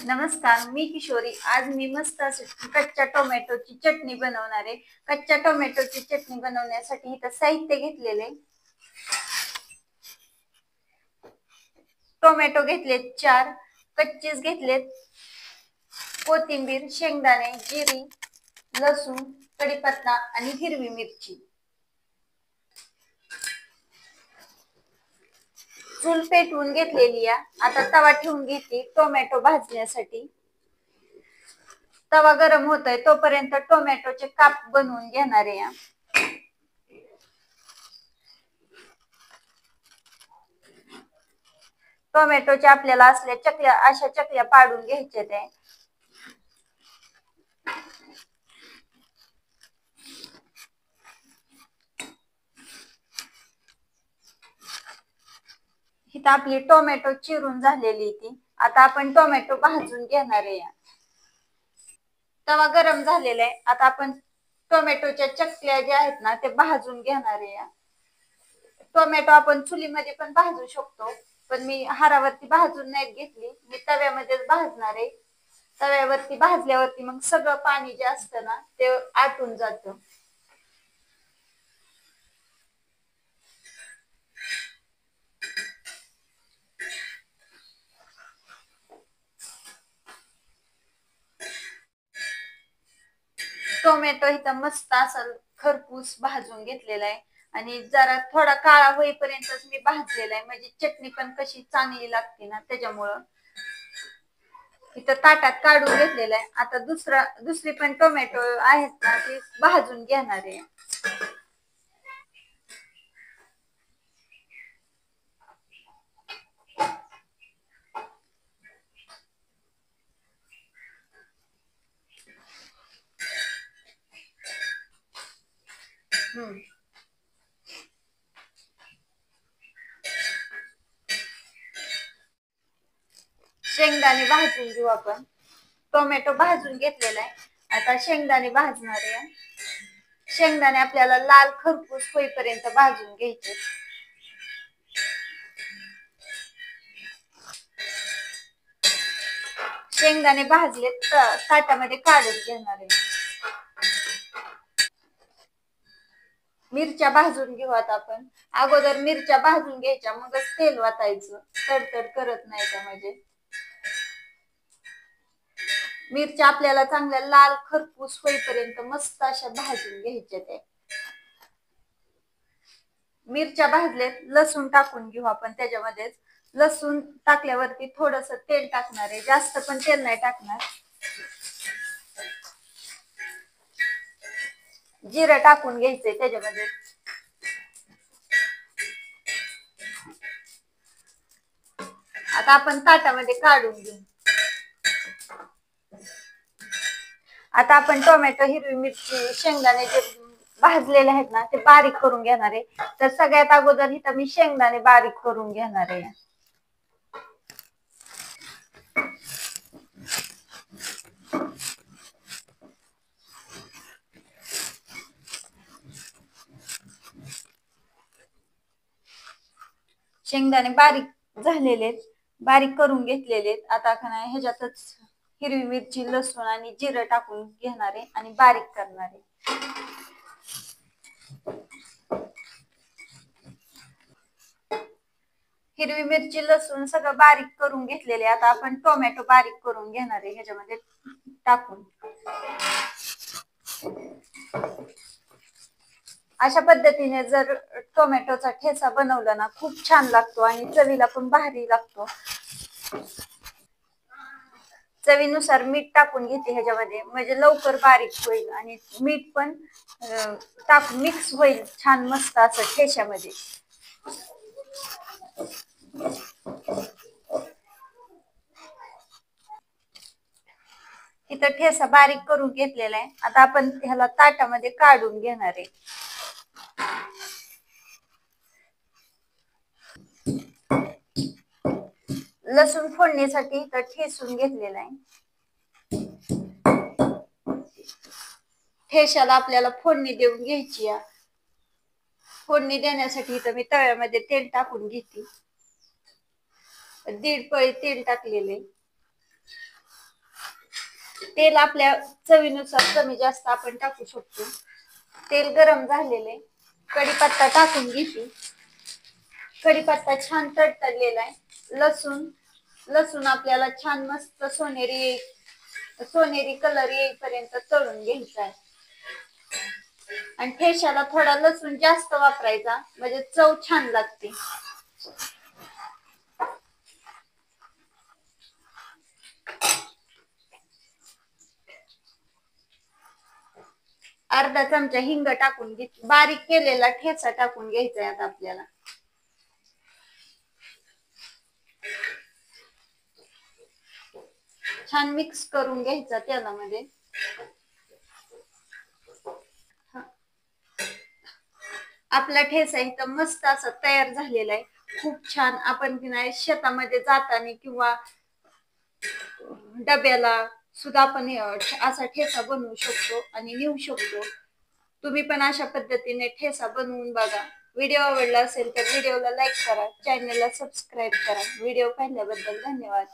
नमस्कार, मी किशोरी. आज मी मस्त अशी कच्च्या टोमॅटोची चटणी बनवणार आहे. कच्च्या टोमॅटोची चटणी बनवण्यासाठी इथं साहित्य घेतलेले. टोमॅटो घेतलेत 4, कच्चीच घेतलेत, कोथिंबीर, शेंगदाणे, जिरी, लसूण, कढीपत्ता आणि हिरवी मिरची. चूल पेटवून घेतलेली आहे. आता तवा ठेवून घेतली टोमॅटो भाजण्यासाठी. तवा गरम होतोय तोपर्यंत टोमॅटोचे काप बनवून घेणार आहे. टोमॅटोच्या आपल्याला असल्या चकल्या अशा चकल्या पाडून घ्यायच्या ते. इथं आपली टोमॅटो चिरून झालेली ती. आता आपण टोमॅटो भाजून घेणार आहे. तवा गरम झालेला आहे. आता आपण टोमॅटोच्या चकल्या ज्या आहेत ना ते भाजून घेणार आहे. टोमॅटो आपण चुलीमध्ये पण भाजू शकतो, पण मी हारावरती भाजून नाही घेतली, मी तव्यामध्येच भाजणार आहे. तव्यावरती भाजल्यावरती मग सगळं पाणी जे असतं ना ते आटून जातं. टोमॅटो इथं मस्त असं खरपूस भाजून घेतलेला आहे आणि जरा थोडा काळा होईपर्यंतच मी भाजलेला आहे, म्हणजे चटणी पण कशी चांगली लागते ना त्याच्यामुळं. इथं ताटात काढून घेतलेला आहे. आता दुसरी पण टोमॅटो आहेत ना ती भाजून घेणार आहे. शेंगदाणे भाजून घेऊ आपण. टोमॅटो भाजून घेतलेला आहे. आता शेंगदाणे भाजणार आहे. शेंगदाणे आपल्याला लाल खरपूस होईपर्यंत भाजून घ्यायचे. शेंगदाणे भाजले ताटामध्ये काढून घेणार आहे. मिरच्या भाजून घेऊ आता आपण. अगोदर मिरच्या भाजून घ्यायच्या, मगच तेल वाटायचं, तडतड करत नाही का. म्हणजे मिरच्या आपल्याला चांगल्या लाल खरपूस होईपर्यंत मस्त अशा भाजून घ्यायच्या. ते मिरच्या भाजलेत, लसूण टाकून घेऊ आपण त्याच्यामध्येच. लसूण टाकल्यावरती थोडस तेल टाकणार आहे, जास्त पण तेल नाही टाकणार. जिरं टाकून घ्यायचंय त्याच्यामध्ये. आता आपण ताटामध्ये काढून घेऊ. आता आपण टोमॅटो, हिरवी मिरची, शेंगदाणे जे भाजलेले आहेत ना ते बारीक करून घेणार आहे. तर सगळ्यात अगोदर इथं मी शेंगदाणे बारीक करून घेणार आहे. शेंगदाणे बारीक झालेले, बारीक करून घेतलेले. आता ह्याच्यातच हिरवी मिरची, लसूण आणि जिरं टाकून घेणार आहे आणि बारीक करणार आहे. हिरवी मिरची, लसूण सगळं बारीक करून घेतलेले. आता आपण टोमॅटो बारीक करून घेणार आहे ह्याच्यामध्ये टाकून. अशा पद्धतीने जर टोमॅटोचा ठेचा बनवला ना खूप छान लागतो आणि चवीला पण भारी लागतो. चवीनुसार मीठ टाकून घेते ह्याच्यामध्ये, म्हणजे लवकर बारीक होईल आणि मीठ पण मिक्स होईल छान मस्त असं ठेच्यामध्ये. इथं ठेचा बारीक करून घेतलेला आहे. आता आपण ह्याला ताटामध्ये काढून घेणार आहे. लसूण फोडणीसाठी इथं ठेचून घेतलेला आहे. ठेच्याला आपल्याला फोडणी देऊन घ्यायची आहे. फोडणी देण्यासाठी इथं मी तव्यामध्ये तेल टाकून घेते. 1.5 पळी तेल टाकलेले. तेल आपल्या चवीनुसार कमी जास्त आपण टाकू शकतो. तेल गरम झालेले, कढीपत्ता टाकून घेते. कढीपत्ता छान तडतडलेला आहे. लसूण आपल्याला छान मस्त सोनेरी कलर येईपर्यंत तळून घ्यायचा आहे. आणि ठेच्याला थोडा लसूण जास्त वापरायचा, म्हणजे चव छान लागते. अर्धा चमचा हिंग टाकून घे. बारीक केलेला ठेचा टाकून घ्यायचा आता आपल्याला. छान मिक्स करून घ्यायचा तेलामध्ये. आपला ठेचा इथं मस्त असा तयार झालेला आहे. खूप छान. आपण शेतामध्ये जाताना किंवा डब्याला सुद्धा आपण असा ठेचा बनवू शकतो आणि नेऊ शकतो. तुम्ही पण अशा पद्धतीने ठेचा बनवून बघा. व्हिडिओ आवडला असेल तर व्हिडिओला लाईक करा, चॅनलला सबस्क्राईब करा. व्हिडिओ पाहिल्याबद्दल धन्यवाद.